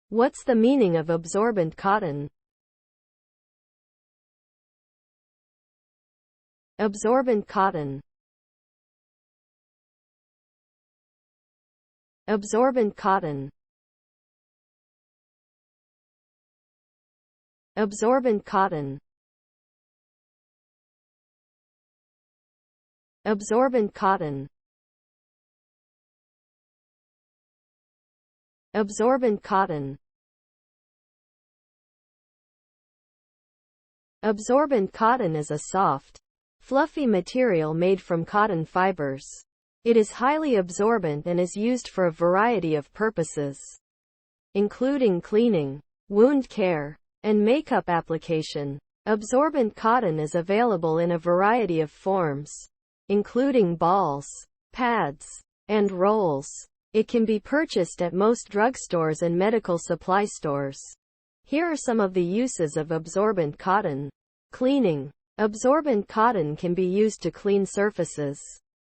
What's the meaning of absorbent cotton? Absorbent cotton. Absorbent cotton. Absorbent cotton. Absorbent cotton. Absorbent cotton. Absorbent cotton is a soft, fluffy material made from cotton fibers. It is highly absorbent and is used for a variety of purposes, including cleaning, wound care, and makeup application. Absorbent cotton is available in a variety of forms, including balls, pads, and rolls. It can be purchased at most drugstores and medical supply stores. Here are some of the uses of absorbent cotton. Cleaning. Absorbent cotton can be used to clean surfaces,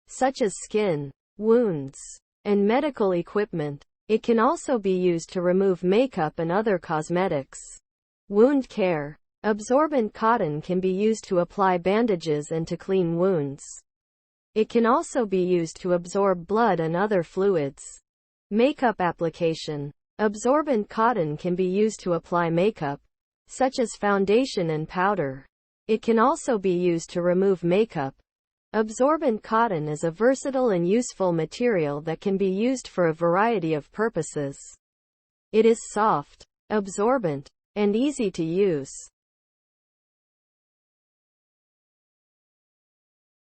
such as skin, wounds, and medical equipment. It can also be used to remove makeup and other cosmetics. Wound care. Absorbent cotton can be used to apply bandages and to clean wounds. It can also be used to absorb blood and other fluids. Makeup application. Absorbent cotton can be used to apply makeup, such as foundation and powder. It can also be used to remove makeup. Absorbent cotton is a versatile and useful material that can be used for a variety of purposes. It is soft, absorbent, and easy to use.